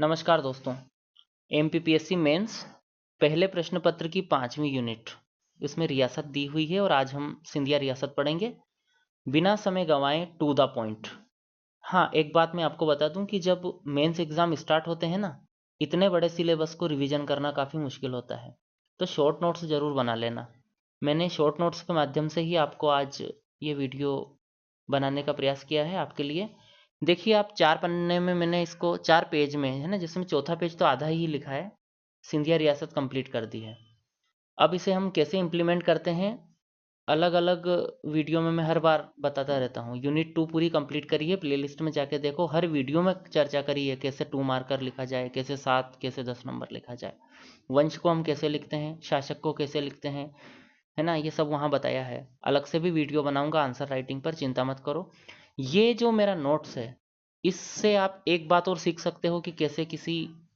नमस्कार दोस्तों। MPPSC mains पहले प्रश्न पत्र की 5वीं यूनिट इसमें रियासत दी हुई है और आज हम सिंधिया रियासत पढ़ेंगे बिना समय गंवाए टू द पॉइंट। हाँ, एक बात मैं आपको बता दूं कि जब मेंस एग्ज़ाम स्टार्ट होते हैं ना, इतने बड़े सिलेबस को रिवीजन करना काफ़ी मुश्किल होता है, तो शॉर्ट नोट्स ज़रूर बना लेना। मैंने शॉर्ट नोट्स के माध्यम से ही आपको आज ये वीडियो बनाने का प्रयास किया है आपके लिए। देखिए, आप 4 पन्ने में मैंने इसको 4 पेज में है ना, जिसमें चौथा पेज तो आधा ही लिखा है, सिंधिया रियासत कंप्लीट कर दी है। अब इसे हम कैसे इम्प्लीमेंट करते हैं, अलग अलग वीडियो में मैं हर बार बताता रहता हूँ। यूनिट 2 पूरी कंप्लीट करिए, प्लेलिस्ट में जाके देखो, हर वीडियो में चर्चा करी है कैसे 2 मार्कर लिखा जाए, कैसे 7, कैसे 10 नंबर लिखा जाए, वंश को हम कैसे लिखते हैं, शासक को कैसे लिखते हैं, है ना, ये सब वहाँ बताया है। अलग से भी वीडियो बनाऊंगा आंसर राइटिंग पर, चिंता मत करो। ये जो मेरा नोट्स है, इससे आप एक बात और सीख सकते हो कि कैसे किसी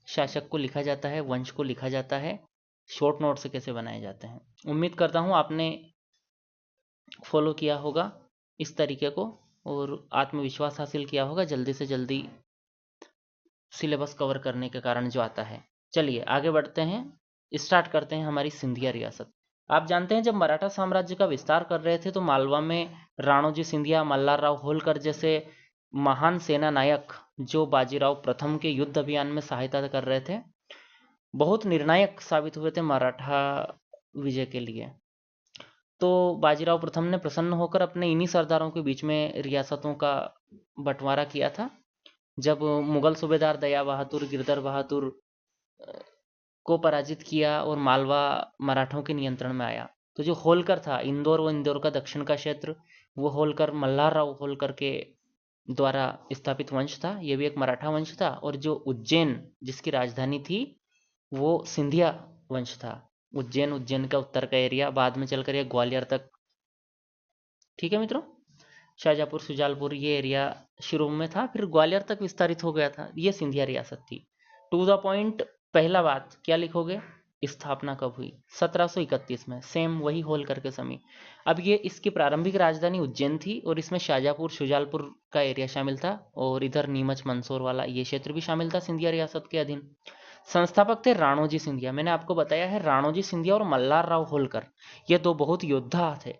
शासक को लिखा जाता है, वंश को लिखा जाता है, शॉर्ट नोट से कैसे बनाए जाते हैं। उम्मीद करता हूँ आपने फॉलो किया होगा इस तरीके को और आत्मविश्वास हासिल किया होगा जल्दी से जल्दी सिलेबस कवर करने के कारण जो आता है। चलिए आगे बढ़ते हैं, स्टार्ट करते हैं हमारी सिंधिया रियासत। आप जानते हैं, जब मराठा साम्राज्य का विस्तार कर रहे थे तो मालवा में राणोजी सिंधिया, मल्हार राव होलकर जैसे महान सेना नायक जो बाजीराव प्रथम के युद्ध अभियान में सहायता कर रहे थे, बहुत निर्णायक साबित हुए थे मराठा विजय के लिए। तो बाजीराव प्रथम ने प्रसन्न होकर अपने इन्हीं सरदारों के बीच में रियासतों का बंटवारा किया था। जब मुगल सूबेदार दया बहादुर, गिरधर बहादुर को पराजित किया और मालवा मराठों के नियंत्रण में आया, तो जो होलकर था, इंदौर का दक्षिण का क्षेत्र, वो होलकर मल्हार राव होलकर के द्वारा स्थापित वंश था। ये भी एक मराठा वंश था। और जो उज्जैन जिसकी राजधानी थी, वो सिंधिया वंश था। उज्जैन का उत्तर का एरिया, बाद में चलकर ये ग्वालियर तक, ठीक है मित्रों, शाहजहाँपुर, शुजालपुर, ये एरिया शुरू में था, फिर ग्वालियर तक विस्तारित हो गया था। ये सिंधिया रियासत थी। टू द पॉइंट, पहला बात क्या लिखोगे, स्थापना कब हुई? 1731 में, सेम वही होलकर के समय। अब ये इसकी प्रारंभिक राजधानी उज्जैन थी और इसमें शाहजहाँपुर, शुजालपुर का एरिया शामिल था और इधर नीमच, मंदसौर वाला ये क्षेत्र भी शामिल था सिंधिया रियासत के अधीन। संस्थापक थे राणोजी सिंधिया। मैंने आपको बताया है, राणोजी सिंधिया और मल्हार राव होलकर, ये दो बहुत योद्धा थे।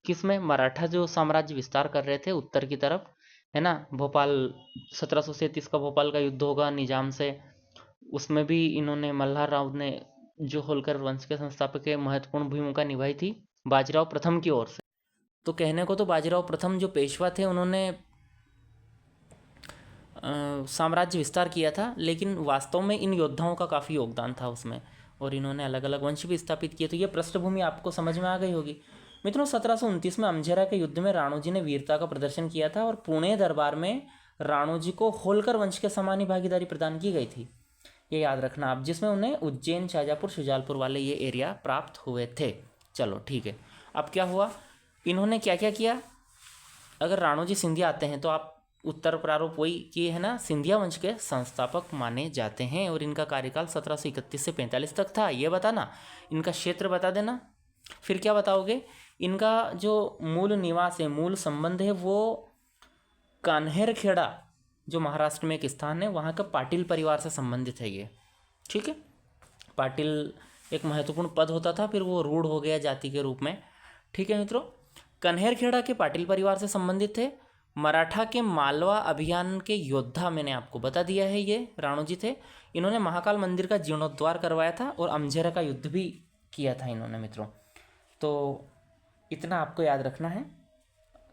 किसमें? मराठा जो साम्राज्य विस्तार कर रहे थे उत्तर की तरफ, है ना, भोपाल 1737 का भोपाल का युद्ध होगा निजाम से, उसमें भी इन्होंने, मल्हार राव ने, जो होलकर वंश के संस्थापक है, महत्वपूर्ण भूमिका निभाई थी बाजीराव प्रथम की ओर से। तो कहने को तो बाजीराव प्रथम जो पेशवा थे, उन्होंने साम्राज्य विस्तार किया था, लेकिन वास्तव में इन योद्धाओं का काफ़ी योगदान था उसमें, और इन्होंने अलग अलग वंश भी स्थापित किए। तो ये पृष्ठभूमि आपको समझ में आ गई होगी मित्रों। 1729 में अमझेरा के युद्ध में राणोजी ने वीरता का प्रदर्शन किया था और पुणे दरबार में राणोजी को होलकर वंश के समान ही भागीदारी प्रदान की गई थी, ये याद रखना आप, जिसमें उन्हें उज्जैन, शाहजहाँपुर, शुजालपुर वाले ये एरिया प्राप्त हुए थे। चलो ठीक है, अब क्या हुआ, इन्होंने क्या क्या किया। अगर राणोजी सिंधिया आते हैं तो आप उत्तर प्रारूप वही कि है ना, सिंधिया वंश के संस्थापक माने जाते हैं और इनका कार्यकाल 1731 से 45 तक था। ये बताना, इनका क्षेत्र बता देना। फिर क्या बताओगे, इनका जो मूल निवास है, मूल संबंध है, वो कान्हेरखेड़ा, जो महाराष्ट्र में एक स्थान है, वहाँ का पाटिल परिवार से संबंधित है ये, ठीक है। पाटिल एक महत्वपूर्ण पद होता था, फिर वो रूढ़ हो गया जाति के रूप में, ठीक है मित्रों। कन्हेरखेड़ा के पाटिल परिवार से संबंधित थे। मराठा के मालवा अभियान के योद्धा मैंने आपको बता दिया है, ये राणोजी थे। इन्होंने महाकाल मंदिर का जीर्णोद्धार करवाया था और अमझेरा का युद्ध भी किया था इन्होंने मित्रों। तो इतना आपको याद रखना है।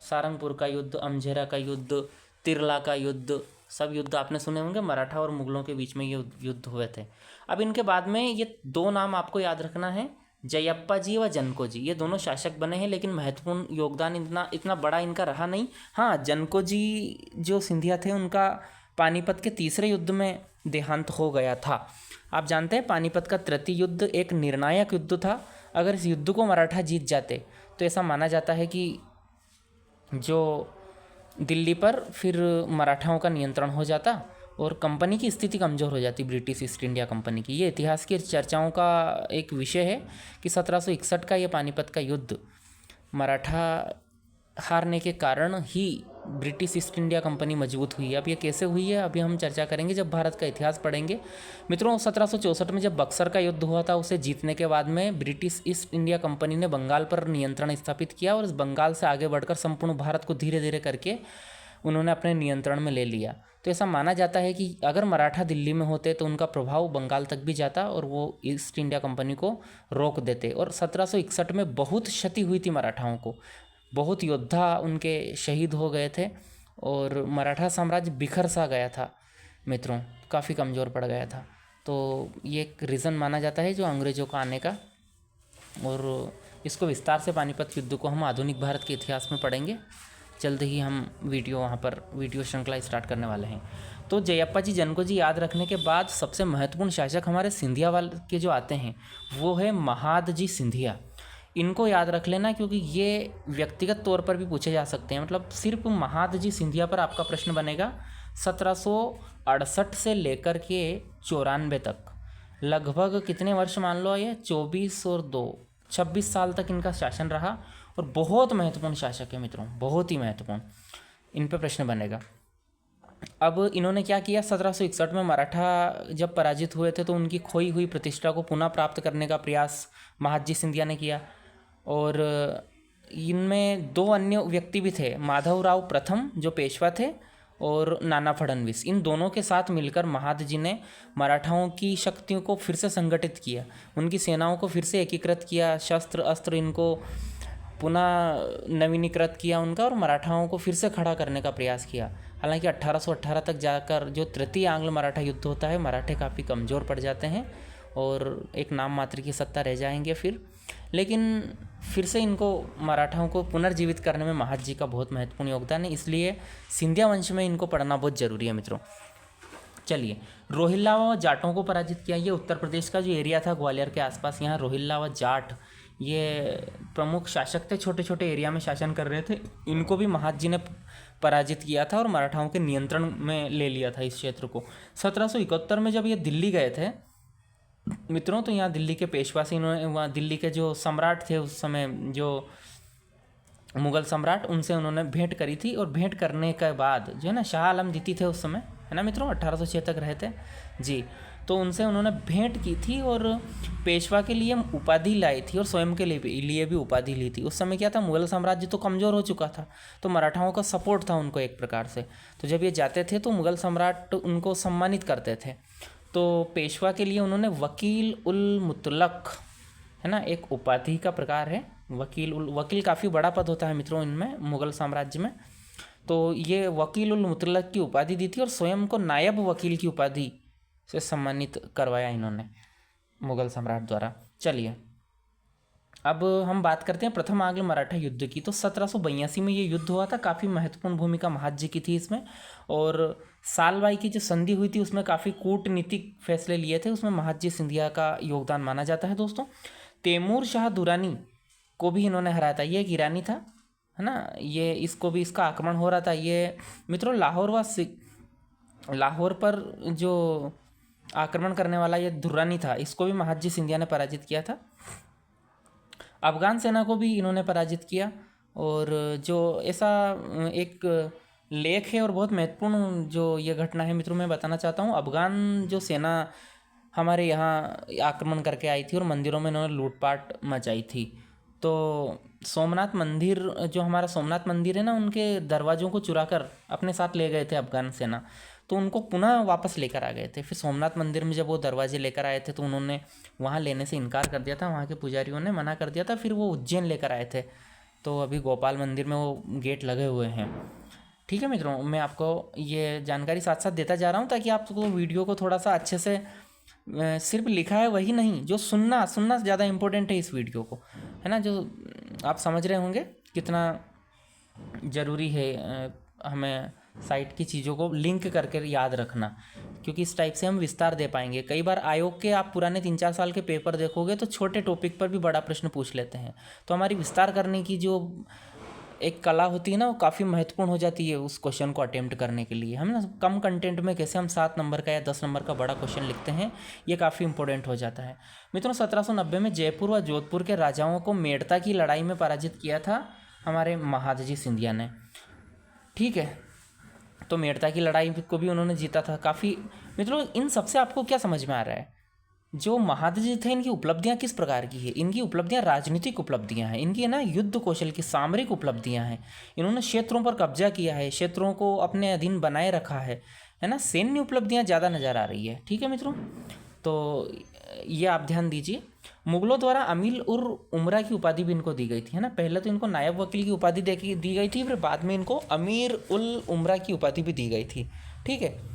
सारंगपुर का युद्ध, अमझेरा का युद्ध, तिरला का युद्ध, सब युद्ध आपने सुने होंगे, मराठा और मुगलों के बीच में ये युद्ध हुए थे। अब इनके बाद में ये दो नाम आपको याद रखना है, जयप्पा जी व जनको जी। ये दोनों शासक बने हैं, लेकिन महत्वपूर्ण योगदान इतना बड़ा इनका रहा नहीं। हाँ, जनको जी जो सिंधिया थे, उनका पानीपत के तीसरे युद्ध में देहांत हो गया था। आप जानते हैं, पानीपत का तृतीय युद्ध एक निर्णायक युद्ध था। अगर इस युद्ध को मराठा जीत जाते तो ऐसा माना जाता है कि जो दिल्ली पर फिर मराठाओं का नियंत्रण हो जाता और कंपनी की स्थिति कमज़ोर हो जाती, ब्रिटिश ईस्ट इंडिया कंपनी की। ये इतिहास की चर्चाओं का एक विषय है कि 1761 का ये पानीपत का युद्ध मराठा हारने के कारण ही ब्रिटिश ईस्ट इंडिया कंपनी मजबूत हुई है। अब ये कैसे हुई है अभी हम चर्चा करेंगे जब भारत का इतिहास पढ़ेंगे। मित्रों 1764 में जब बक्सर का युद्ध हुआ था, उसे जीतने के बाद में ब्रिटिश ईस्ट इंडिया कंपनी ने बंगाल पर नियंत्रण स्थापित किया और इस बंगाल से आगे बढ़कर संपूर्ण भारत को धीरे धीरे करके उन्होंने अपने नियंत्रण में ले लिया। तो ऐसा माना जाता है कि अगर मराठा दिल्ली में होते तो उनका प्रभाव बंगाल तक भी जाता और वो ईस्ट इंडिया कंपनी को रोक देते। और 1761 में बहुत क्षति हुई थी मराठाओं को, बहुत योद्धा उनके शहीद हो गए थे और मराठा साम्राज्य बिखर सा गया था मित्रों, काफ़ी कमज़ोर पड़ गया था। तो ये एक रीज़न माना जाता है जो अंग्रेज़ों का आने का। और इसको विस्तार से पानीपत युद्ध को हम आधुनिक भारत के इतिहास में पढ़ेंगे। जल्द ही हम वहाँ पर वीडियो श्रृंखला स्टार्ट करने वाले हैं। तो जयप्पा जी जनको जी याद रखने के बाद सबसे महत्वपूर्ण शासक हमारे सिंधिया वाले के जो आते हैं वो है महादजी सिंधिया। इनको याद रख लेना क्योंकि ये व्यक्तिगत तौर पर भी पूछे जा सकते हैं। मतलब सिर्फ महादजी सिंधिया पर आपका प्रश्न बनेगा 1768 से लेकर के 94 तक, लगभग कितने वर्ष मान लो, ये 24 और 2 26 साल तक इनका शासन रहा और बहुत महत्वपूर्ण शासक है मित्रों, बहुत ही महत्वपूर्ण। इन पे प्रश्न बनेगा। अब इन्होंने क्या किया, 1761 में मराठा जब पराजित हुए थे तो उनकी खोई हुई प्रतिष्ठा को पुनः प्राप्त करने का प्रयास महादजी सिंधिया ने किया। और इनमें 2 अन्य व्यक्ति भी थे, माधवराव प्रथम जो पेशवा थे और नाना फडणवीस। इन दोनों के साथ मिलकर महादजी ने मराठाओं की शक्तियों को फिर से संगठित किया, उनकी सेनाओं को फिर से एकीकृत किया, शस्त्र अस्त्र इनको पुनः नवीनीकृत किया उनका और मराठाओं को फिर से खड़ा करने का प्रयास किया। हालांकि 1818 तक जाकर जो तृतीय आंग्ल मराठा युद्ध होता है, मराठे काफ़ी कमज़ोर पड़ जाते हैं और एक नाम मात्र की सत्ता रह जाएंगे फिर। लेकिन फिर से इनको मराठाओं को पुनर्जीवित करने में महादजी का बहुत महत्वपूर्ण योगदान है, इसलिए सिंधिया वंश में इनको पढ़ना बहुत ज़रूरी है मित्रों। चलिए, रोहिल्ला व जाटों को पराजित किया। ये उत्तर प्रदेश का जो एरिया था ग्वालियर के आसपास, यहाँ रोहिल्ला व जाट ये प्रमुख शासक थे, छोटे छोटे एरिया में शासन कर रहे थे। इनको भी महादजी ने पराजित किया था और मराठाओं के नियंत्रण में ले लिया था इस क्षेत्र को। 1771 में जब ये दिल्ली गए थे मित्रों, तो यहाँ दिल्ली के पेशवा से इन्होंने, वहाँ दिल्ली के जो सम्राट थे उस समय, जो मुग़ल सम्राट, उनसे उन्होंने भेंट करी थी। और भेंट करने के बाद जो है ना, शाह आलम द्वितीय थे उस समय, है ना मित्रों, 1806 तक रहे थे जी। तो उनसे उन्होंने भेंट की थी और पेशवा के लिए उपाधि लाई थी और स्वयं के लिए भी उपाधि ली थी। उस समय क्या था, मुग़ल साम्राज्य तो कमज़ोर हो चुका था, तो मराठाओं का सपोर्ट था उनको एक प्रकार से। तो जब ये जाते थे तो मुग़ल सम्राट उनको सम्मानित करते थे। तो पेशवा के लिए उन्होंने वकील उल मुतलक, है ना, एक उपाधि का प्रकार है वकील काफ़ी बड़ा पद होता है मित्रों इनमें, मुग़ल साम्राज्य में। तो ये वकील उल मुतलक की उपाधि दी थी और स्वयं को नायब वकील की उपाधि से सम्मानित करवाया इन्होंने मुग़ल सम्राट द्वारा। चलिए, अब हम बात करते हैं प्रथम आंग्ल मराठा युद्ध की। तो 1782 में ये युद्ध हुआ था, काफ़ी महत्वपूर्ण भूमिका महादजी की थी इसमें। और सालबाई की जो संधि हुई थी उसमें काफ़ी कूटनीतिक फैसले लिए थे, उसमें महादजी सिंधिया का योगदान माना जाता है दोस्तों। तैमूर शाह दुरानी को भी इन्होंने हराया था, ये एक ईरानी था, है ना, ये इसको भी इसका आक्रमण हो रहा था। ये मित्रों लाहौर पर जो आक्रमण करने वाला ये दुर्रानी था, इसको भी महादजी सिंधिया ने पराजित किया था। अफगान सेना को भी इन्होंने पराजित किया। और जो ऐसा एक लेख है और बहुत महत्वपूर्ण जो ये घटना है मित्रों, मैं बताना चाहता हूँ। अफगान जो सेना हमारे यहाँ आक्रमण करके आई थी और मंदिरों में इन्होंने लूटपाट मचाई थी। तो सोमनाथ मंदिर, जो हमारा सोमनाथ मंदिर है ना, उनके दरवाज़ों को चुराकर अपने साथ ले गए थे अफगान सेना। तो उनको पुनः वापस लेकर आ गए थे। फिर सोमनाथ मंदिर में जब वो दरवाजे लेकर आए थे तो उन्होंने वहाँ लेने से इनकार कर दिया था, वहाँ के पुजारियों ने मना कर दिया था। फिर वो उज्जैन लेकर आए थे, तो अभी गोपाल मंदिर में वो गेट लगे हुए हैं। ठीक है मित्रों, मैं आपको ये जानकारी साथ साथ देता जा रहा हूँ ताकि आपको वीडियो को थोड़ा सा अच्छे से, सिर्फ लिखा है वही नहीं, जो सुनना ज़्यादा इम्पोर्टेंट है इस वीडियो को, है ना, जो आप समझ रहे होंगे कितना ज़रूरी है हमें साइट की चीज़ों को लिंक करके याद रखना, क्योंकि इस टाइप से हम विस्तार दे पाएंगे। कई बार आयोग के आप पुराने 3-4 साल के पेपर देखोगे तो छोटे टॉपिक पर भी बड़ा प्रश्न पूछ लेते हैं। तो हमारी विस्तार करने की जो एक कला होती है ना, वो काफ़ी महत्वपूर्ण हो जाती है उस क्वेश्चन को अटेम्प्ट करने के लिए। हम ना कम कंटेंट में कैसे हम 7 नंबर का या 10 नंबर का बड़ा क्वेश्चन लिखते हैं, ये काफ़ी इंपॉर्टेंट हो जाता है मित्रों। 1790 में जयपुर व जोधपुर के राजाओं को मेड़ता की लड़ाई में पराजित किया था हमारे महादजी सिंधिया ने। ठीक है। तो मेड़ता की लड़ाई को भी उन्होंने जीता था काफ़ी। मित्रों, इन सबसे आपको क्या समझ में आ रहा है, जो महादजी जी थे इनकी उपलब्धियां किस प्रकार की है? इनकी उपलब्धियां राजनीतिक उपलब्धियां हैं, इनकी है ना युद्ध कौशल की सामरिक उपलब्धियां हैं। इन्होंने क्षेत्रों पर कब्जा किया है, क्षेत्रों को अपने अधीन बनाए रखा है ना। सैन्य उपलब्धियां ज़्यादा नज़र आ रही है। ठीक है मित्रों, तो ये आप ध्यान दीजिए। मुगलों द्वारा अमीर उर उमरा की उपाधि भी इनको दी गई थी, है ना। पहले तो इनको नायब वकील की उपाधि दी गई थी, फिर बाद में इनको अमीर उल उमरा की उपाधि भी दी गई थी। ठीक है।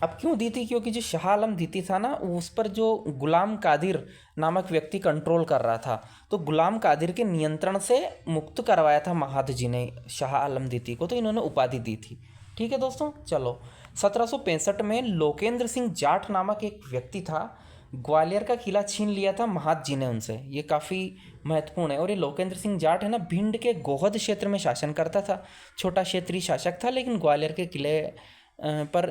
अब क्यों दी थी? क्योंकि जो शाह आलम द्वितीय था ना, उस पर जो गुलाम कादिर नामक व्यक्ति कंट्रोल कर रहा था, तो गुलाम कादिर के नियंत्रण से मुक्त करवाया था महाद जी ने शाह आलम द्वितीय को, तो इन्होंने उपाधि दी थी। ठीक है दोस्तों, चलो 1765 में लोकेंद्र सिंह जाट नामक एक व्यक्ति था, ग्वालियर का किला छीन लिया था महाद जी ने उनसे। ये काफ़ी महत्वपूर्ण है। और ये लोकेंद्र सिंह जाट है ना, भिंड के गोहद क्षेत्र में शासन करता था, छोटा क्षेत्रीय शासक था, लेकिन ग्वालियर के किले पर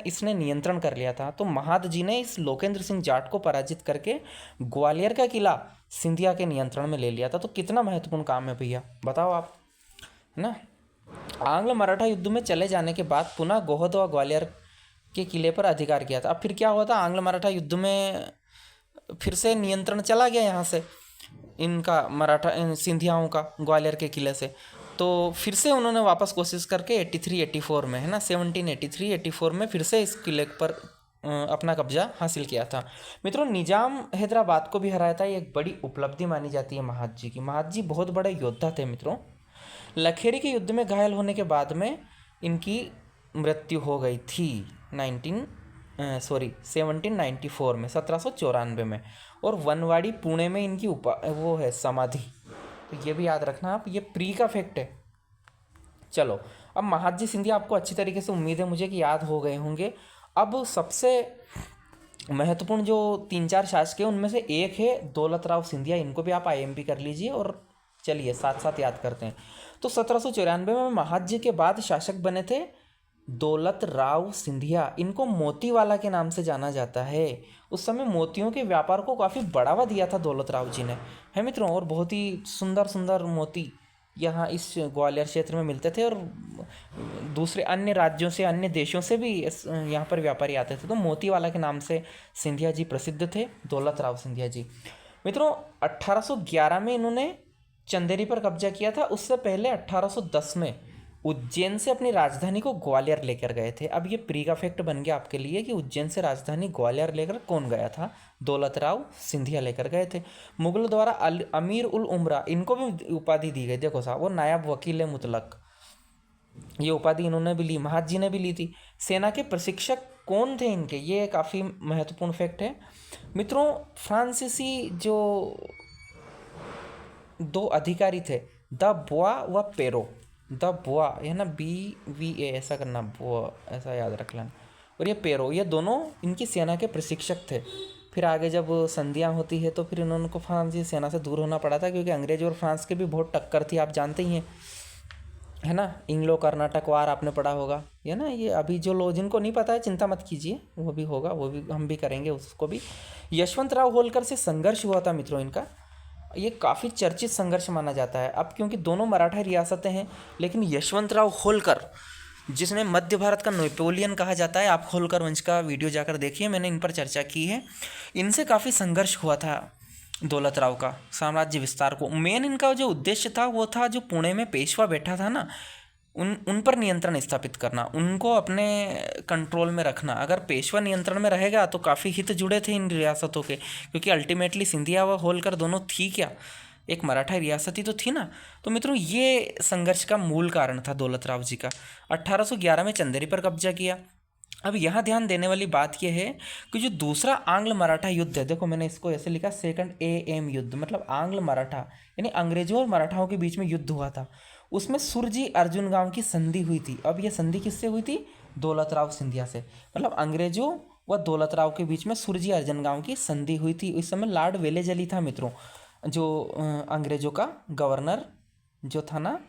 इसने नियंत्रण कर लिया था। तो महाद जी ने इस लोकेंद्र सिंह जाट को पराजित करके ग्वालियर का किला सिंधिया के नियंत्रण में ले लिया था। तो कितना महत्वपूर्ण काम है भैया, बताओ आप, है ना। आंग्ल मराठा युद्ध में चले जाने के बाद पुनः गोहद व ग्वालियर के किले पर अधिकार किया था। अब फिर क्या हुआ था, आंग्ल मराठा युद्ध में फिर से नियंत्रण चला गया यहाँ से इनका, मराठा सिंधियाओं का ग्वालियर के किले से। तो फिर से उन्होंने वापस कोशिश करके 83-84 में, है ना, 1783-84 में फिर से इस किले पर अपना कब्जा हासिल किया था। मित्रों, निजाम हैदराबाद को भी हराया था, ये एक बड़ी उपलब्धि मानी जाती है महाद जी की। महाद जी बहुत बड़े योद्धा थे मित्रों। लखेरी के युद्ध में घायल होने के बाद में इनकी मृत्यु हो गई थी 1794 में, 1794 में। और वनवाड़ी पुणे में इनकी वो है समाधि। तो ये भी याद रखना आप, ये प्री का फैक्ट है। चलो, अब महादजी सिंधिया आपको अच्छी तरीके से, उम्मीद है मुझे कि याद हो गए होंगे। अब सबसे महत्वपूर्ण जो 3-4 शासक हैं उनमें से एक है दौलत राव सिंधिया। इनको भी आप आईएमपी कर लीजिए और चलिए साथ साथ याद करते हैं। तो 1794 में महादजी के बाद शासक बने थे दौलत राव सिंधिया। इनको मोतीवाला के नाम से जाना जाता है। उस समय मोतियों के व्यापार को काफ़ी बढ़ावा दिया था दौलत राव जी ने, है मित्रों। और बहुत ही सुंदर सुंदर मोती यहाँ इस ग्वालियर क्षेत्र में मिलते थे, और दूसरे अन्य राज्यों से, अन्य देशों से भी यहाँ पर व्यापारी आते थे। तो मोतीवाला के नाम से सिंधिया जी प्रसिद्ध थे, दौलत राव सिंधिया जी। मित्रों, 1811 में इन्होंने चंदेरी पर कब्जा किया था। उससे पहले 1810 में उज्जैन से अपनी राजधानी को ग्वालियर लेकर गए थे। अब ये प्री का फैक्ट बन गया आपके लिए कि उज्जैन से राजधानी ग्वालियर लेकर कौन गया था? दौलत राव सिंधिया लेकर गए थे। मुगलों द्वारा अमीर उल उमरा, इनको भी उपाधि दी गई। देखो साहब, वो नायब वकील मुतलक, ये उपाधि इन्होंने भी ली, महाद जी ने भी ली थी। सेना के प्रशिक्षक कौन थे इनके? ये काफ़ी महत्वपूर्ण फैक्ट है मित्रों। फ्रांसीसी जो 2 अधिकारी थे, द बुआ व पेरो। द बुआ है ना, BVA ऐसा करना, बुआ ऐसा याद रख लेना। और ये पेरो, ये दोनों इनकी सेना के प्रशिक्षक थे। फिर आगे जब संधियाँ होती है तो फिर इन्होंने को फ्रांसीसी सेना से दूर होना पड़ा था, क्योंकि अंग्रेज और फ्रांस के भी बहुत टक्कर थी, आप जानते ही हैं, है ना। इंग्लो कर्नाटक वार आपने पढ़ा होगा, है ना। ये अभी जो लोग, जिनको नहीं पता है चिंता मत कीजिए, वो भी होगा, वो भी हम भी करेंगे उसको भी। यशवंतराव होलकर से संघर्ष हुआ था मित्रों इनका। ये काफ़ी चर्चित संघर्ष माना जाता है। अब क्योंकि दोनों मराठा रियासतें हैं, लेकिन यशवंतराव होलकर, जिसने मध्य भारत का नेपोलियन कहा जाता है, आप होलकर वंश का वीडियो जाकर देखिए, मैंने इन पर चर्चा की है। इनसे काफ़ी संघर्ष हुआ था दौलत राव का साम्राज्य विस्तार को। मेन इनका जो उद्देश्य था वो था, जो पुणे में पेशवा बैठा था ना, उन पर नियंत्रण स्थापित करना, उनको अपने कंट्रोल में रखना। अगर पेशवा नियंत्रण में रहेगा तो काफ़ी हित जुड़े थे इन रियासतों के, क्योंकि अल्टीमेटली सिंधिया व होलकर दोनों थी क्या, एक मराठा रियासत ही तो थी ना। तो मित्रों, ये संघर्ष का मूल कारण था दौलत राव जी का। 1811 में चंदेरी पर कब्जा किया। अब यहाँ ध्यान देने वाली बात यह है कि जो दूसरा आंग्ल मराठा युद्ध है, देखो मैंने इसको ऐसे लिखा, सेकंड AM युद्ध, मतलब आंग्ल मराठा यानी अंग्रेजों और मराठाओं के बीच में युद्ध हुआ था। उसमें सुरजी अर्जुन गांव की संधि हुई थी। अब ये संधि किससे हुई थी? दौलत राव सिंधिया से। मतलब अंग्रेजों व दौलत राव के बीच में सुरजी अर्जुन गांव की संधि हुई थी। इस समय लॉर्ड वेलेजली था मित्रों, जो अंग्रेजों का गवर्नर जो था ना,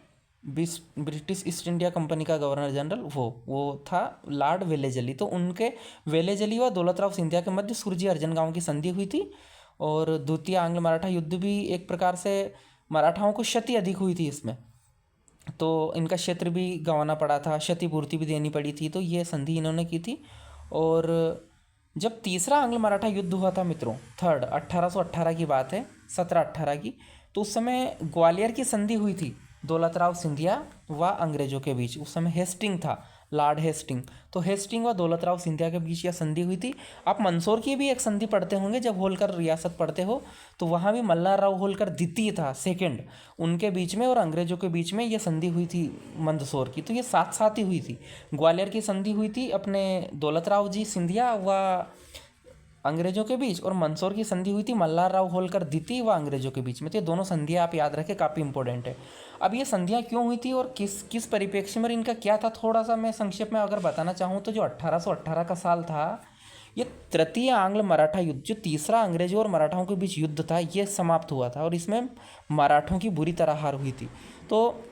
ब्रिटिश ईस्ट इंडिया कंपनी का गवर्नर जनरल, वो था लॉर्ड वेलेजली। तो उनके, वेलेजली व दौलत राव सिंधिया के मध्य सुरजी अर्जुन गांव की संधि हुई थी। और द्वितीय आंग्ल मराठा युद्ध भी एक प्रकार से मराठाओं को क्षति अधिक हुई थी इसमें, तो इनका क्षेत्र भी गंवाना पड़ा था, क्षतिपूर्ति भी देनी पड़ी थी, तो ये संधि इन्होंने की थी। और जब तीसरा आंग्ल मराठा युद्ध हुआ था मित्रों, थर्ड, 1818 की बात है, 1718 की, तो उस समय ग्वालियर की संधि हुई थी दौलतराव सिंधिया व अंग्रेजों के बीच। उस समय हेस्टिंग था, लॉर्ड हेस्टिंग। तो हेस्टिंग व दौलतराव सिंधिया के बीच यह संधि हुई थी। आप मंदसौर की भी एक संधि पढ़ते होंगे जब होलकर रियासत पढ़ते हो, तो वहाँ भी मल्हारराव होलकर द्वितीय था, सेकंड, उनके बीच में और अंग्रेजों के बीच में यह संधि हुई थी मंदसौर की। तो ये साथ साथ ही हुई थी। ग्वालियर की संधि हुई थी अपने दौलतराव जी सिंधिया व अंग्रेजों के बीच, और मंदसौर की संधि हुई थी मल्हारराव होलकर द्वितीय व अंग्रेजों के बीच में। तो ये दोनों संधियाँ आप याद रखें, काफ़ी इंपॉर्टेंट है। अब ये संधियाँ क्यों हुई थी और किस किस परिप्रेक्ष्य में इनका क्या था, थोड़ा सा मैं संक्षेप में अगर बताना चाहूँ तो जो 1818 का साल था, ये तृतीय आंग्ल मराठा युद्ध, जो तीसरा अंग्रेजों और मराठाओं के बीच युद्ध था, ये समाप्त हुआ था और इसमें मराठों की बुरी तरह हार हुई थी। तो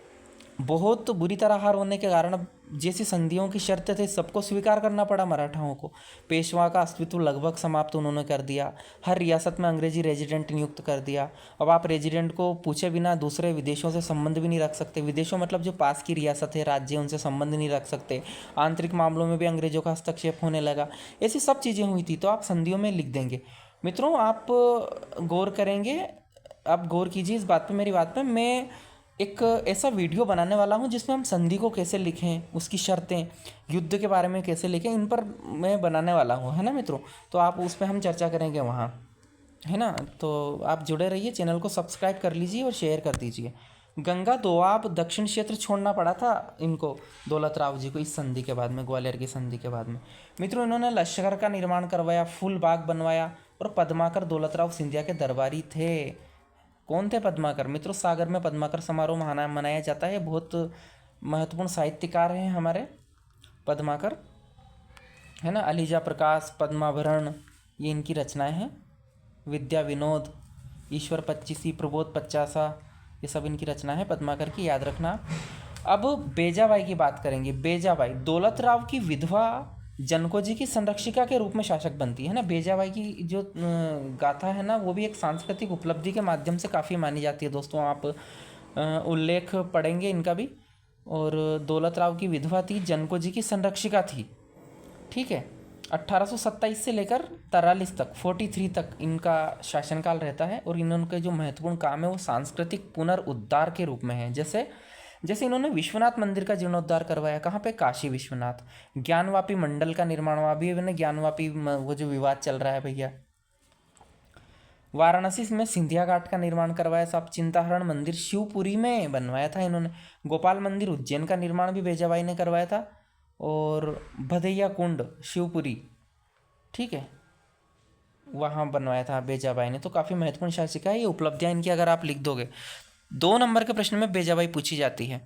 बहुत बुरी तरह हार होने के कारण अब जैसी संधियों की शर्त थे सबको स्वीकार करना पड़ा मराठाओं को। पेशवा का अस्तित्व लगभग समाप्त उन्होंने कर दिया। हर रियासत में अंग्रेजी रेजिडेंट नियुक्त कर दिया। अब आप रेजिडेंट को पूछे बिना दूसरे विदेशों से संबंध भी नहीं रख सकते। विदेशों मतलब जो पास की रियासत है, राज्य, उनसे संबंध नहीं रख सकते। आंतरिक मामलों में भी अंग्रेजों का हस्तक्षेप होने लगा। ऐसी सब चीज़ें हुई थी, तो आप संधियों में लिख देंगे मित्रों। आप गौर करेंगे, आप गौर कीजिए इस बात पे, मेरी बात पे। मैं एक ऐसा वीडियो बनाने वाला हूँ जिसमें हम संधि को कैसे लिखें, उसकी शर्तें, युद्ध के बारे में कैसे लिखें, इन पर मैं बनाने वाला हूँ, है ना मित्रों। तो आप उस पर हम चर्चा करेंगे वहाँ, है ना। तो आप जुड़े रहिए, चैनल को सब्सक्राइब कर लीजिए और शेयर कर दीजिए। गंगा दोआब दक्षिण क्षेत्र छोड़ना पड़ा था इनको, दौलत राव जी को, इस संधि के बाद में, ग्वालियर की संधि के बाद में। मित्रों, इन्होंने लश्कर का निर्माण करवाया, फूल बाग बनवाया, और पद्माकर दौलत राव सिंधिया के दरबारी थे। कौन थे पद्माकर? मित्रों, सागर में पद्माकर समारोह मनाया जाता है। बहुत महत्वपूर्ण साहित्यकार हैं हमारे पद्माकर, है ना। अलीजा प्रकाश, पद्माभरण, ये इनकी रचनाएं हैं। विद्या विनोद, ईश्वर पच्चीसी, प्रबोध पचासा, ये सब इनकी रचना है पद्माकर की, याद रखना। अब बेजाबाई की बात करेंगे। बेजाबाई दौलत राव की विधवा जनको जी की संरक्षिका के रूप में शासक बनती है ना। बेजाबाई की जो गाथा है ना, वो भी एक सांस्कृतिक उपलब्धि के माध्यम से काफ़ी मानी जाती है दोस्तों। आप उल्लेख पढ़ेंगे इनका भी। और दौलत राव की विधवा थी, जनको जी की संरक्षिका थी, ठीक है। 1827 से लेकर 43 तक, 43 तक इनका शासनकाल रहता है। और इनके जो महत्वपूर्ण काम है वो सांस्कृतिक पुनरुद्धार के रूप में है। जैसे जैसे इन्होंने विश्वनाथ मंदिर का जीर्णोद्धार करवाया, कहाँ पे? काशी विश्वनाथ। ज्ञानवापी मंडल का निर्माण हुआ, अभी इन्होंने ज्ञानवापी वो जो विवाद चल रहा है भैया, वाराणसी में सिंधिया घाट का निर्माण करवाया साहब। चिंताहरण मंदिर शिवपुरी में बनवाया था इन्होंने। गोपाल मंदिर उज्जैन का निर्माण भी बेजाबाई ने करवाया था। और भदैया कुंड शिवपुरी, ठीक है, वहाँ बनवाया था बेजाबाई ने। तो काफ़ी महत्वपूर्ण शासिका है। ये उपलब्धियाँ इनकी अगर आप लिख दोगे, 2 नंबर के प्रश्न में बेजाबाई पूछी जाती है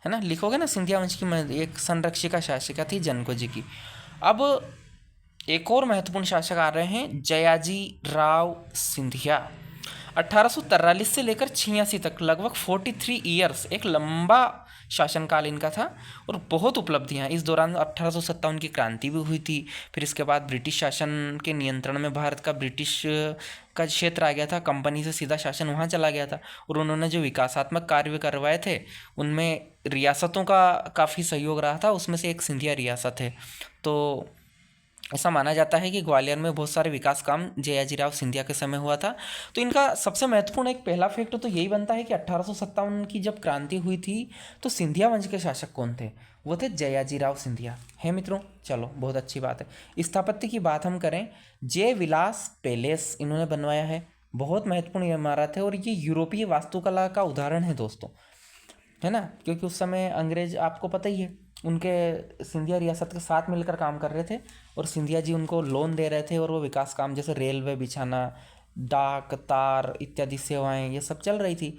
ना। लिखोगे ना, सिंधिया वंश की एक संरक्षिका शासिका थी जनको जी की। अब एक और महत्वपूर्ण शासक आ रहे हैं, जयाजी राव सिंधिया। 1843 से लेकर 86 तक, लगभग 43 ईयर्स, एक लंबा शासनकाल इनका था। और बहुत उपलब्धियां। इस दौरान 1857 की क्रांति भी हुई थी। फिर इसके बाद ब्रिटिश शासन के नियंत्रण में भारत का ब्रिटिश का क्षेत्र आ गया था, कंपनी से सीधा शासन वहाँ चला गया था। और उन्होंने जो विकासात्मक कार्य करवाए थे, उनमें रियासतों का काफ़ी सहयोग रहा था, उसमें से एक सिंधिया रियासत है। तो ऐसा माना जाता है कि ग्वालियर में बहुत सारे विकास काम जयाजीराव सिंधिया के समय हुआ था। तो इनका सबसे महत्वपूर्ण एक पहला फैक्ट तो यही बनता है कि 1857 की जब क्रांति हुई थी, तो सिंधिया वंश के शासक कौन थे? वो थे जयाजीराव सिंधिया, है मित्रों। चलो, बहुत अच्छी बात है। स्थापत्य की बात हम करें, जय विलास पैलेस इन्होंने बनवाया है। बहुत महत्वपूर्ण इमारत है और ये यूरोपीय वास्तुकला का उदाहरण है दोस्तों, है ना। क्योंकि उस समय अंग्रेज, आपको पता ही है, उनके सिंधिया रियासत के साथ मिलकर काम कर रहे थे। और सिंधिया जी उनको लोन दे रहे थे, और वो विकास काम जैसे रेलवे बिछाना, डाक, तार इत्यादि सेवाएं, ये सब चल रही थी।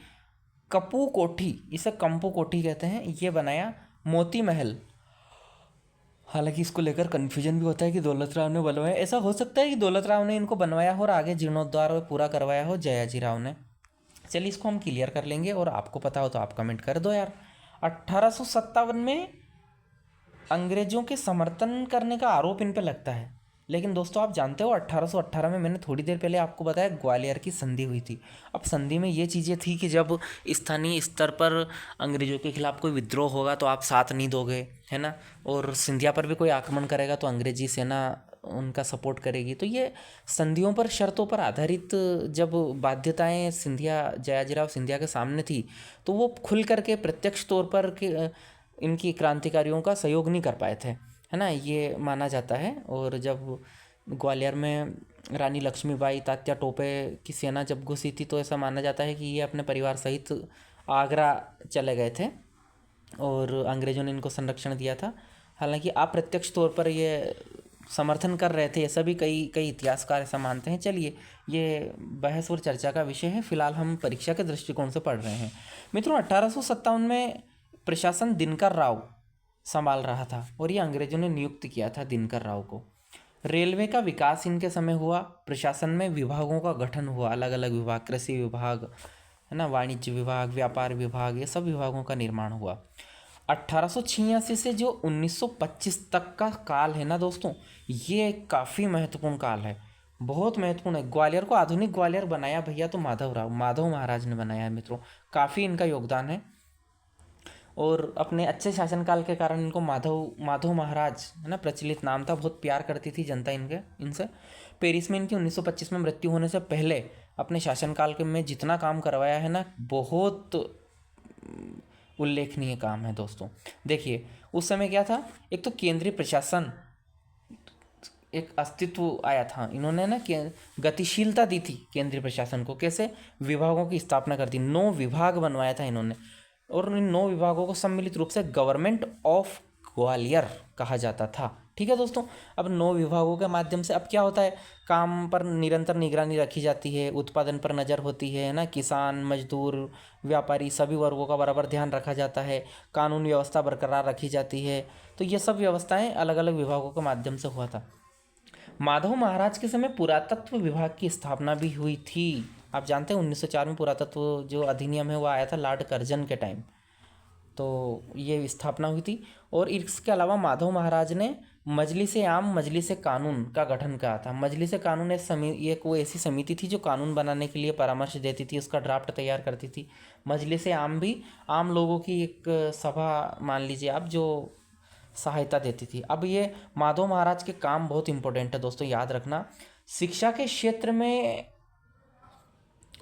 कपू कोठी, इसे कंपू कोठी कहते हैं, ये बनाया। मोती महल, हालांकि इसको लेकर कन्फ्यूजन भी होता है कि दौलत राव ने बनवाया। ऐसा हो सकता है कि दौलत राव ने इनको बनवाया हो और आगे जीर्णोद्धार पूरा करवाया हो जयाजी राव ने। चलिए, इसको हम क्लियर कर लेंगे, और आपको पता हो तो आप कमेंट कर दो यार। 1857 में अंग्रेजों के समर्थन करने का आरोप इन पे लगता है, लेकिन दोस्तों आप जानते हो 1818 में मैंने थोड़ी देर पहले आपको बताया ग्वालियर की संधि हुई थी। अब संधि में ये चीज़ें थी कि जब स्थानीय स्तर पर अंग्रेजों के खिलाफ कोई विद्रोह होगा तो आप साथ नहीं दोगे, है ना, और सिंधिया पर भी कोई आक्रमण करेगा तो अंग्रेजी सेना उनका सपोर्ट करेगी। तो ये संधियों पर, शर्तों पर आधारित जब बाध्यताएं जयाजीराव सिंधिया के सामने थी तो वो खुल करके प्रत्यक्ष तौर पर इनकी क्रांतिकारियों का सहयोग नहीं कर पाए थे, है ना, ये माना जाता है। और जब ग्वालियर में रानी लक्ष्मीबाई, तात्या टोपे की सेना जब घुसी थी तो ऐसा माना जाता है कि ये अपने परिवार सहित आगरा चले गए थे और अंग्रेज़ों ने इनको संरक्षण दिया था। हालांकि अप्रत्यक्ष तौर पर ये समर्थन कर रहे थे, ऐसा भी कई कई इतिहासकार ऐसा मानते हैं। चलिए, ये बहस और चर्चा का विषय है, फिलहाल हम परीक्षा के दृष्टिकोण से पढ़ रहे हैं। मित्रों, 1857 में प्रशासन दिनकर राव संभाल रहा था और ये अंग्रेजों ने नियुक्त किया था दिनकर राव को। रेलवे का विकास इनके समय हुआ। प्रशासन में विभागों का गठन हुआ, अलग अलग विभाग, कृषि विभाग, है ना, वाणिज्य विभाग, व्यापार विभाग, ये सब विभागों का निर्माण हुआ। 1886 से जो 1925 तक का काल है ना दोस्तों, ये काफ़ी महत्वपूर्ण काल है, बहुत महत्वपूर्ण है। ग्वालियर को आधुनिक ग्वालियर बनाया भैया तो माधव महाराज ने बनाया है मित्रों, काफ़ी इनका योगदान है। और अपने अच्छे शासनकाल के कारण इनको माधव महाराज, है ना, प्रचलित नाम था, बहुत प्यार करती थी जनता इनसे। पेरिस में इनकी 1925 में मृत्यु होने से पहले अपने शासनकाल के में जितना काम करवाया है ना, बहुत उल्लेखनीय काम है दोस्तों। देखिए, उस समय क्या था, एक तो केंद्रीय प्रशासन एक अस्तित्व आया था, इन्होंने ना गतिशीलता दी थी केंद्रीय प्रशासन को। कैसे? विभागों की स्थापना कर दी, 9 विभाग बनवाया था इन्होंने, और इन 9 विभागों को सम्मिलित रूप से गवर्नमेंट ऑफ ग्वालियर कहा जाता था। ठीक है दोस्तों, अब 9 विभागों के माध्यम से अब क्या होता है, काम पर निरंतर निगरानी रखी जाती है, उत्पादन पर नज़र होती है ना, किसान, मजदूर, व्यापारी, सभी वर्गों का बराबर ध्यान रखा जाता है, कानून व्यवस्था बरकरार रखी जाती है। तो ये सब व्यवस्थाएं अलग अलग विभागों के माध्यम से हुआ था। माधव महाराज के समय पुरातत्व विभाग की स्थापना भी हुई थी। आप जानते हैं 1904 में पुरातत्व जो अधिनियम है वो आया था लॉर्ड कर्जन के टाइम, तो ये स्थापना हुई थी। और इसके अलावा माधव महाराज ने मजलिस आम, मजलिस कानून का गठन करा था। मजलिस कानून एक वो ऐसी समिति थी जो कानून बनाने के लिए परामर्श देती थी, उसका ड्राफ्ट तैयार करती थी। मजलिस आम भी आम लोगों की एक सभा मान लीजिए आप, जो सहायता देती थी। अब ये माधव महाराज के काम बहुत इंपॉर्टेंट है दोस्तों, याद रखना। शिक्षा के क्षेत्र में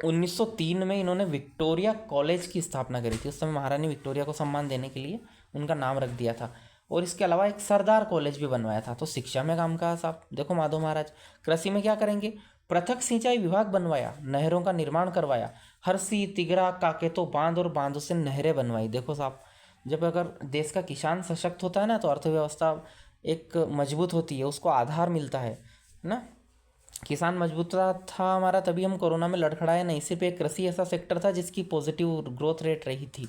1903 में इन्होंने विक्टोरिया कॉलेज की स्थापना करी थी। उस समय महारानी विक्टोरिया को सम्मान देने के लिए उनका नाम रख दिया था। और इसके अलावा एक सरदार कॉलेज भी बनवाया था। तो शिक्षा में काम कहा साहब, देखो माधव महाराज। कृषि में क्या करेंगे, पृथक सिंचाई विभाग बनवाया, नहरों का निर्माण करवाया, हरसी, तिगरा, काकेतो बांध और बांधों से नहरें बनवाई। देखो साहब, जब अगर देश का किसान सशक्त होता है ना तो अर्थव्यवस्था एक मजबूत होती है, उसको आधार मिलता है ना। किसान मजबूत था हमारा, तभी हम कोरोना में लड़खड़ाए नहीं। सिर्फ एक कृषि ऐसा सेक्टर था जिसकी पॉजिटिव ग्रोथ रेट रही थी।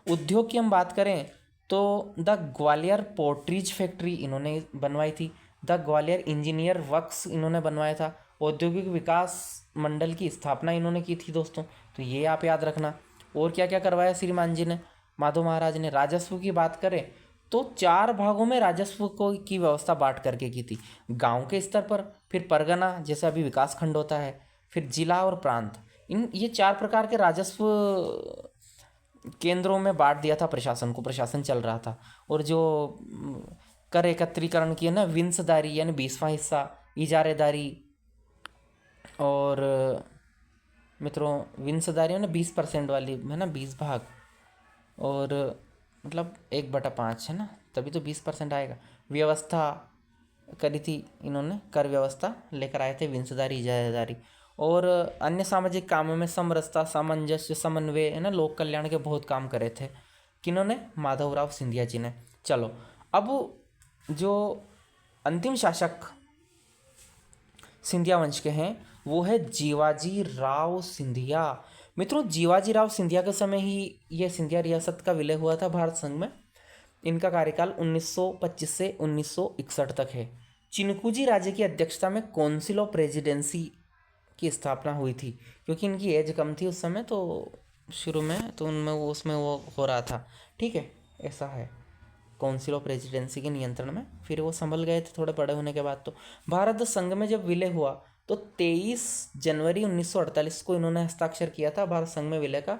उद्योग की हम बात करें तो द ग्वालियर पोर्ट्रीज फैक्ट्री इन्होंने बनवाई थी। द ग्वालियर इंजीनियर वर्क्स इन्होंने बनवाया था। औद्योगिक विकास मंडल की स्थापना इन्होंने की थी दोस्तों, तो ये आप याद रखना। और क्या क्या करवाया श्रीमान जी ने, माधव महाराज ने। राजस्व की बात करें तो 4 भागों में राजस्व को की व्यवस्था बांट करके की थी। गांव के स्तर पर, फिर परगना जैसे अभी विकास खंड होता है, फिर जिला और प्रांत। ये 4 प्रकार के राजस्व केंद्रों में बांट दिया था प्रशासन को, प्रशासन चल रहा था। और जो कर एकत्रीकरण की है ना, विंसदारी यानी 20वां हिस्सा, इजारेदारी, और मित्रों विंसदारी ना 20% वाली है ना, 20 भाग, और मतलब 1/5 है ना, तभी तो 20% आएगा। व्यवस्था करी थी इन्होंने, कर व्यवस्था लेकर आए थे, विंसदारी, इजारेदारी। और अन्य सामाजिक कामों में समरसता, सामंजस्य, समन्वय, है ना, लोक कल्याण के बहुत काम करे थे। किन्होंने? माधवराव सिंधिया जी ने। चलो, अब जो अंतिम शासक सिंधिया वंश के हैं वो है जीवाजी राव सिंधिया। मित्रों, जीवाजी राव सिंधिया के समय ही यह सिंधिया रियासत का विलय हुआ था भारत संघ में। इनका कार्यकाल 1925 से 1961 तक है। चिनकुजी राजे की अध्यक्षता में काउंसिल ऑफ प्रेसिडेंसी की स्थापना हुई थी, क्योंकि इनकी एज कम थी उस समय, तो शुरू में तो उनमें वो उसमें वो हो रहा था। ठीक है, ऐसा है। काउंसिल ऑफ प्रेसिडेंसी के नियंत्रण में, फिर वो संभल गए थे थोड़े बड़े होने के बाद। तो भारत संघ में जब विलय हुआ तो 23 जनवरी 1948 को इन्होंने हस्ताक्षर किया था भारत संघ में विलय का।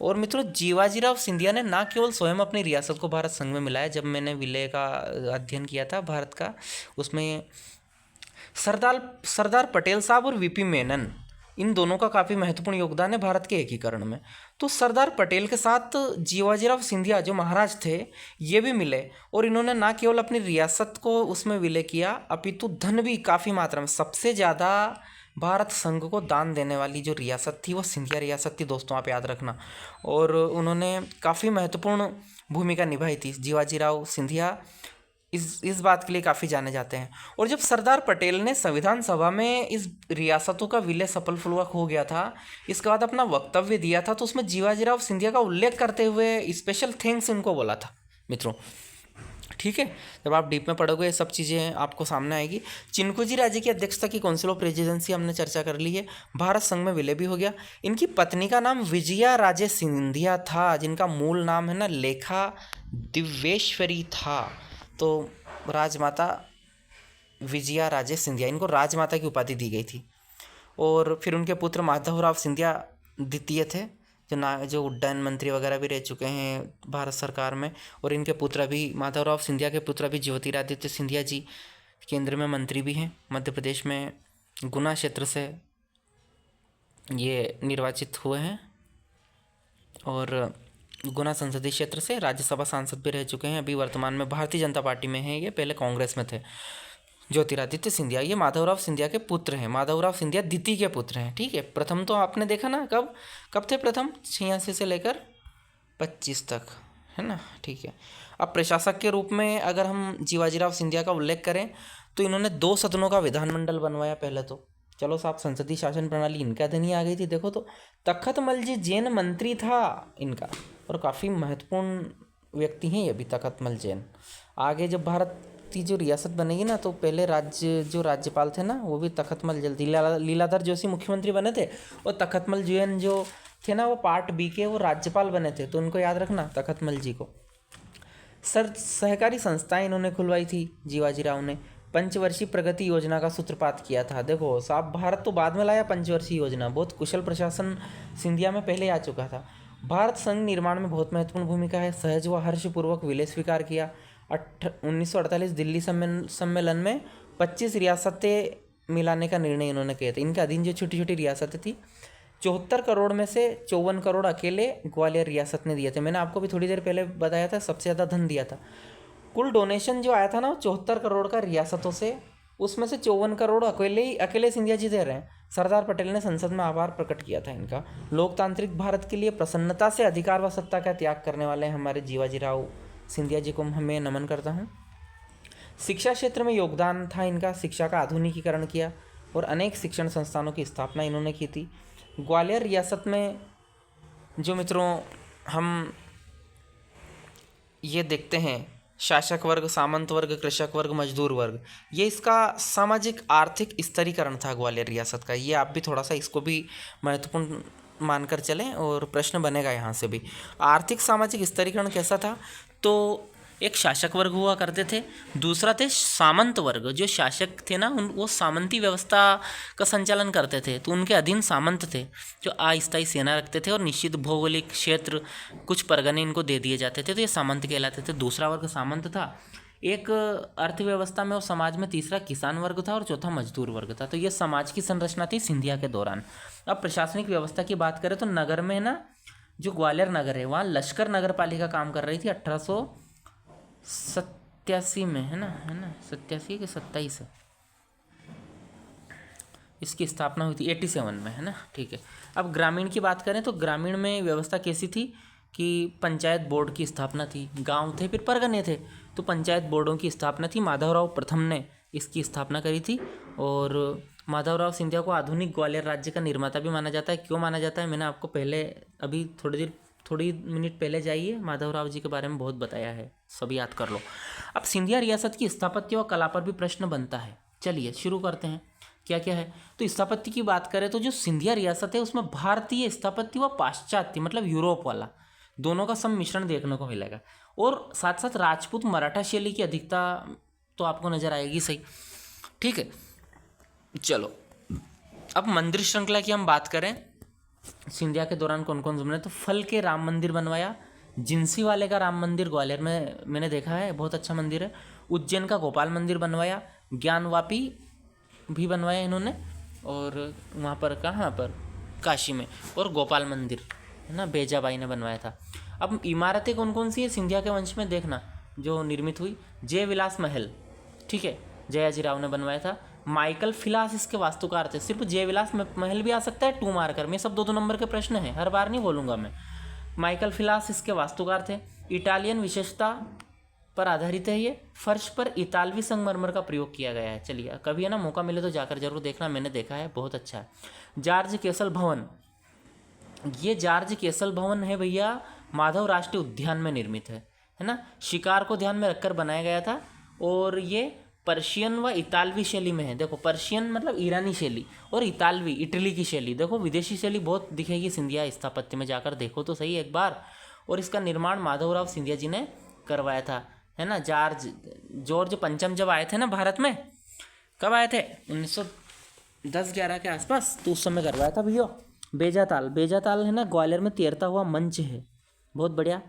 और मित्रों, जीवाजीराव सिंधिया ने ना केवल स्वयं अपनी रियासत को भारत संघ में मिलाया, जब मैंने विलय का अध्ययन किया था भारत का, उसमें सरदार पटेल साहब और वीपी मेनन, इन दोनों का काफ़ी महत्वपूर्ण योगदान है भारत के एकीकरण में। तो सरदार पटेल के साथ जीवाजीराव सिंधिया जो महाराज थे, ये भी मिले और इन्होंने ना केवल अपनी रियासत को उसमें विलय किया, अपितु धन भी काफ़ी मात्रा में, सबसे ज़्यादा भारत संघ को दान देने वाली जो रियासत थी वो सिंधिया रियासत थी दोस्तों, आप याद रखना। और उन्होंने काफ़ी महत्वपूर्ण भूमिका निभाई थी। जीवाजीराव सिंधिया इस बात के लिए काफ़ी जाने जाते हैं। और जब सरदार पटेल ने संविधान सभा में इस रियासतों का विलय सफलपूर्वक हो गया था, इसके बाद अपना वक्तव्य दिया था, तो उसमें जीवाजीराव सिंधिया का उल्लेख करते हुए स्पेशल थैंक्स इनको बोला था मित्रों। ठीक है, जब आप डीप में पढ़ोगे ये सब चीज़ें आपको सामने आएगी। चिनकुजी राज्य की अध्यक्षता की काउंसिल ऑफ प्रेसिडेंसी हमने चर्चा कर ली है। भारत संघ में विलय भी हो गया। इनकी पत्नी का नाम विजया राजे सिंधिया था, जिनका मूल नाम है ना लेखा दिव्येश्वरी था। तो राजमाता विजया राजे सिंधिया, इनको राजमाता की उपाधि दी गई थी। और फिर उनके पुत्र माधवराव सिंधिया द्वितीय थे, जो उड्डयन मंत्री वगैरह भी रह चुके हैं भारत सरकार में। और इनके पुत्र भी, माधवराव सिंधिया के पुत्र भी ज्योतिरादित्य सिंधिया जी केंद्र में मंत्री भी हैं। मध्य प्रदेश में गुना क्षेत्र से ये निर्वाचित हुए हैं और गुना संसदीय क्षेत्र से राज्यसभा सांसद भी रह चुके हैं। अभी वर्तमान में भारतीय जनता पार्टी में हैं, ये पहले कांग्रेस में थे। ज्योतिरादित्य सिंधिया ये माधवराव सिंधिया के पुत्र हैं, माधवराव सिंधिया द्वितीय के पुत्र हैं। ठीक है, प्रथम तो आपने देखा ना, कब थे प्रथम, 86 से लेकर 25 तक, है ना। ठीक है, अब प्रशासक के रूप में अगर हम जीवाजीराव सिंधिया का उल्लेख करें तो इन्होंने 2 सदनों का विधानमंडल बनवाया पहले तो। चलो साहब, संसदीय शासन प्रणाली इनका अधीन ही आ गई थी। देखो तो तखतमल जी जैन मंत्री था इनका, और काफ़ी महत्वपूर्ण व्यक्ति हैं ये भी, तखतमल जैन। आगे जब भारत की जो रियासत बनेगी ना, तो पहले जो राज्यपाल थे ना, वो भी तखतमल जल्दी लीलाधर जोशी मुख्यमंत्री बने थे, और तखतमल जैन जो थे ना, वो पार्ट बी के वो राज्यपाल बने थे। तो उनको याद रखना, तखतमल जी को। सहकारी संस्थाएं इन्होंने खुलवाई थी जीवाजीराव ने। पंचवर्षीय प्रगति योजना का सूत्रपात किया था। देखो साहब, भारत तो बाद में लाया पंचवर्षीय योजना, बहुत कुशल प्रशासन सिंधिया में पहले आ चुका था। भारत संघ निर्माण में बहुत महत्वपूर्ण भूमिका है। सहज व हर्षपूर्वक विलय स्वीकार किया। 1948 दिल्ली सम्मेलन में 25 रियासतें मिलाने का निर्णय इन्होंने किया था। इनके अधीन जो छोटी छोटी रियासतें थी, 74 करोड़ में से 54 करोड़ अकेले ग्वालियर रियासत ने दिए थे। मैंने आपको भी थोड़ी देर पहले बताया था, सबसे ज़्यादा धन दिया था। कुल डोनेशन जो आया था ना, 74 करोड़ का रियासतों से, उसमें से 54 करोड़ अकेले सिंधिया जी दे रहे हैं। सरदार पटेल ने संसद में आभार प्रकट किया था इनका। लोकतांत्रिक भारत के लिए प्रसन्नता से अधिकार व सत्ता का त्याग करने वाले हमारे जीवाजीराव सिंधिया जी को मैं नमन करता हूँ। शिक्षा क्षेत्र में योगदान था इनका, शिक्षा का आधुनिकीकरण किया और अनेक शिक्षण संस्थानों की स्थापना इन्होंने की थी। ग्वालियर रियासत में जो मित्रों हम ये देखते हैं, शासक वर्ग, सामंत वर्ग, कृषक वर्ग, मजदूर वर्ग, ये इसका सामाजिक आर्थिक स्तरीकरण था ग्वालियर रियासत का। ये आप भी थोड़ा सा इसको भी महत्वपूर्ण मानकर चलें और प्रश्न बनेगा यहाँ से भी। आर्थिक सामाजिक स्तरीकरण कैसा था, तो एक शासक वर्ग हुआ करते थे, दूसरा थे सामंत वर्ग। जो शासक थे ना, वो सामंती व्यवस्था का संचालन करते थे, तो उनके अधीन सामंत थे जो अस्थायी सेना रखते थे और निश्चित भौगोलिक क्षेत्र, कुछ परगने इनको दे दिए जाते थे, तो ये सामंत कहलाते थे। दूसरा वर्ग सामंत था। एक अर्थव्यवस्था में और समाज में तीसरा किसान वर्ग था और चौथा मजदूर वर्ग था। तो ये समाज की संरचना थी सिंधिया के दौरान। अब प्रशासनिक व्यवस्था की बात करें तो नगर में ना, जो ग्वालियर नगर है, वहाँ लश्कर नगर पालिका काम कर रही थी 1887 में, है ना 87 कि 27 है, इसकी स्थापना हुई थी 87 में, है ना। ठीक है, अब ग्रामीण की बात करें तो ग्रामीण में व्यवस्था कैसी थी कि पंचायत बोर्ड की स्थापना थी। गांव थे, फिर परगने थे, तो पंचायत बोर्डों की स्थापना थी। माधवराव प्रथम ने इसकी स्थापना करी थी। और माधवराव सिंधिया को आधुनिक ग्वालियर राज्य का निर्माता भी माना जाता है। क्यों माना जाता है, मैंने आपको पहले अभी थोड़ी मिनट पहले जाइए, माधवराव जी के बारे में बहुत बताया है, सभी याद कर लो। अब सिंधिया रियासत की स्थापत्य व कला पर भी प्रश्न बनता है। चलिए शुरू करते हैं, क्या क्या है। तो स्थापत्य की बात करें तो जो सिंधिया रियासत है उसमें भारतीय स्थापत्य व पाश्चात्य मतलब यूरोप वाला दोनों का सम्मिश्रण देखने को मिलेगा। और साथ साथ राजपूत मराठा शैली की अधिकता तो आपको नजर आएगी सही। ठीक है, चलो अब मंदिर श्रृंखला की हम बात करें, सिंधिया के दौरान कौन कौन से बने, तो फल के राम मंदिर बनवाया, जिंसी वाले का राम मंदिर ग्वालियर में मैंने देखा है, बहुत अच्छा मंदिर है। उज्जैन का गोपाल मंदिर बनवाया, ज्ञानवापी भी बनवाया इन्होंने, और वहाँ पर कहाँ पर काशी में, और गोपाल मंदिर है ना बेजाबाई ने बनवाया था। अब इमारतें कौन कौन सी है सिंधिया के वंश में देखना जो निर्मित हुई, जय विलास महल, ठीक है, जयाजी राव ने बनवाया था। माइकल फिलास इसके वास्तुकार थे, सिर्फ जय विलास महल भी आ सकता है 2 मार्कर में, सब 2-2 नंबर के प्रश्न हैं, हर बार नहीं बोलूँगा मैं। माइकल फिलास इसके वास्तुकार थे। इटालियन विशेषता पर आधारित है ये, फर्श पर इतालवी संगमरमर का प्रयोग किया गया है। चलिए कभी है ना मौका मिले तो जाकर जरूर देखना, मैंने देखा है, बहुत अच्छा है। जॉर्ज केसल भवन, ये जॉर्ज केसल भवन है भैया, माधव राष्ट्रीय उद्यान में निर्मित है ना, शिकार को ध्यान में रखकर बनाया गया था, और ये पर्शियन व इतालवी शैली में है। देखो पर्शियन मतलब ईरानी शैली, और इतालवी इटली की शैली, देखो विदेशी शैली बहुत दिखेगी सिंधिया स्थापत्य में, जाकर देखो तो सही एक बार। और इसका निर्माण माधवराव सिंधिया जी ने करवाया था, है ना। जॉर्ज पंचम जब आए थे ना भारत में, कब आए थे 1910-11 के आसपास, तो उस समय करवाया था भैया। बेजाताल है ना ग्वालियर में तैरता हुआ मंच है, बहुत बढ़िया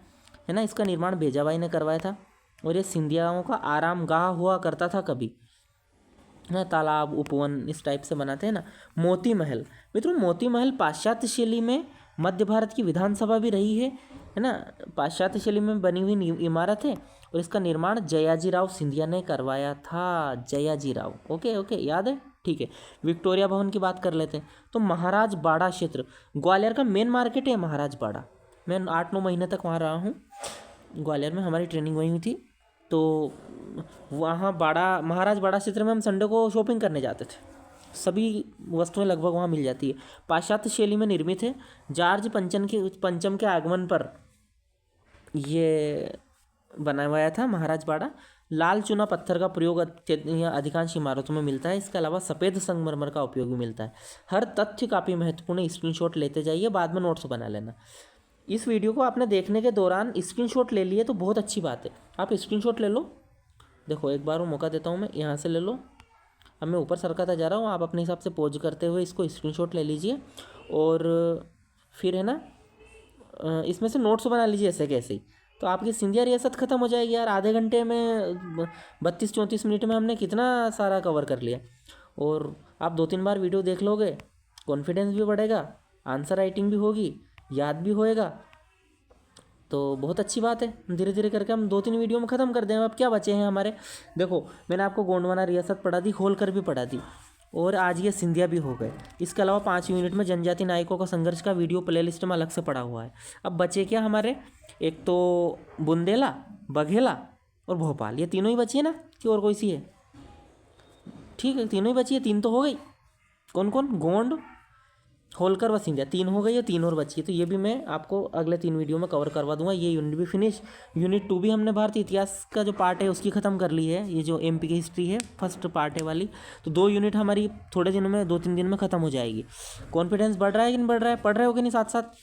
है ना, इसका निर्माण बेजाबाई ने करवाया था। और ये सिंधियाओं का आराम गाह हुआ करता था कभी, ना तालाब उपवन इस टाइप से बनाते हैं ना। मोती महल, मित्रों मोती महल पाश्चात्य शैली में मध्य भारत की विधानसभा भी रही है ना, पाश्चात्य शैली में बनी हुई इमारत है, और इसका निर्माण जयाजी राव सिंधिया ने करवाया था, जयाजी राव। ओके याद है, ठीक है। विक्टोरिया भवन की बात कर लेते हैं, तो महाराज बाड़ा क्षेत्र, ग्वालियर का मेन मार्केट है महाराज बाड़ा, मैं 8-9 महीने तक वहाँ रहा हूँ, ग्वालियर में हमारी ट्रेनिंग वहीं हुई थी, तो वहाँ महाराज बाड़ा क्षेत्र में हम संडे को शॉपिंग करने जाते थे, सभी वस्तुएं लगभग वहाँ मिल जाती है। पाश्चात्य शैली में निर्मित है, जॉर्ज पंचम के आगमन पर ये बनाया था महाराज बाड़ा। लाल चूना पत्थर का प्रयोग अधिकांश इमारतों में मिलता है, इसके अलावा सफ़ेद संगमरमर का उपयोग भी मिलता है। हर तथ्य काफ़ी महत्वपूर्ण, स्क्रीनशॉट लेते जाइए, बाद में नोट्स बना लेना। इस वीडियो को आपने देखने के दौरान स्क्रीनशॉट ले लिए तो बहुत अच्छी बात है, आप स्क्रीनशॉट ले लो। देखो एक बार वो मौका देता हूँ मैं, यहाँ से ले लो, अब मैं ऊपर सरकाता जा रहा हूँ, आप अपने हिसाब से पोज करते हुए इसको स्क्रीनशॉट ले लीजिए, और फिर है ना इसमें से नोट्स बना लीजिए ऐसे कैसे ही, तो आपकी सिंधिया रियासत ख़त्म हो जाएगी यार। आधे घंटे में 32-34 मिनट में हमने कितना सारा कवर कर लिया। और आप 2-3 बार वीडियो देख लोगे, कॉन्फिडेंस भी बढ़ेगा, आंसर राइटिंग भी होगी, याद भी होएगा, तो बहुत अच्छी बात है। धीरे धीरे करके हम 2-3 वीडियो में ख़त्म कर दें। अब क्या बचे हैं हमारे, देखो मैंने आपको गोंडवाना रियासत पढ़ा दी, खोल कर भी पढ़ा दी, और आज ये सिंधिया भी हो गए। इसके अलावा 5 यूनिट में जनजाति नायकों का संघर्ष का वीडियो प्लेलिस्ट में अलग से पड़ा हुआ है। अब बचे क्या हमारे, एक तो बुंदेला, बघेला और भोपाल, ये तीनों ही बची है ना, कि और कोई सी है? ठीक है तीनों ही बची है, 3 तो हो गई। कौन कौन, गोंड, होलकर व सिंधिया, 3 हो गई है, 3 और बची है, तो ये भी मैं आपको अगले 3 वीडियो में कवर करवा दूंगा। ये यूनिट भी फिनिश। यूनिट 2 भी हमने भारतीय इतिहास का जो पार्ट है उसकी ख़त्म कर ली है, ये जो एमपी की हिस्ट्री है फर्स्ट पार्ट है वाली, तो 2 यूनिट हमारी थोड़े दिनों में 2-3 दिन में ख़त्म हो जाएगी। कॉन्फिडेंस बढ़ रहा है कि नहीं बढ़ रहा है, पढ़ रहे हो कि नहीं साथ साथ?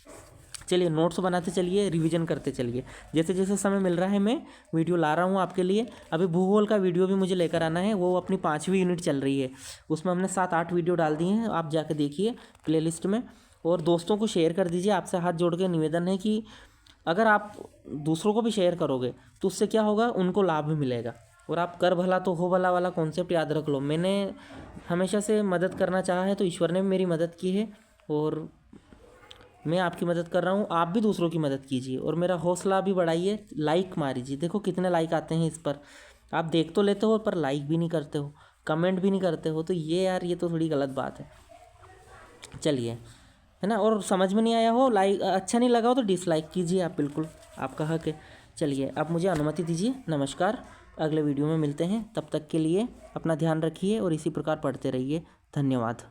चलिए नोट्स बनाते चलिए, रिवीजन करते चलिए, जैसे जैसे समय मिल रहा है मैं वीडियो ला रहा हूँ आपके लिए। अभी भूगोल का वीडियो भी मुझे लेकर आना है, वो अपनी 5वीं यूनिट चल रही है, उसमें हमने 7-8 वीडियो डाल दिए हैं, आप जाके देखिए प्लेलिस्ट में, और दोस्तों को शेयर कर दीजिए। आपसे हाथ जोड़ के निवेदन है कि अगर आप दूसरों को भी शेयर करोगे तो उससे क्या होगा, उनको लाभ भी मिलेगा। और आप कर भला तो हो भला वाला कॉन्सेप्ट याद रख लो, मैंने हमेशा से मदद करना चाहा है, तो ईश्वर ने भी मेरी मदद की है, और मैं आपकी मदद कर रहा हूँ, आप भी दूसरों की मदद कीजिए, और मेरा हौसला भी बढ़ाइए, लाइक मारिए। देखो कितने लाइक आते हैं इस पर, आप देख तो लेते हो पर लाइक भी नहीं करते हो, कमेंट भी नहीं करते हो, तो ये यार ये तो थोड़ी गलत बात है। चलिए है ना, और समझ में नहीं आया हो, लाइक अच्छा नहीं लगा हो तो डिसलाइक कीजिए आप, बिल्कुल आपका हक है। चलिए अब मुझे अनुमति दीजिए, नमस्कार, अगले वीडियो में मिलते हैं, तब तक के लिए अपना ध्यान रखिए और इसी प्रकार पढ़ते रहिए। धन्यवाद।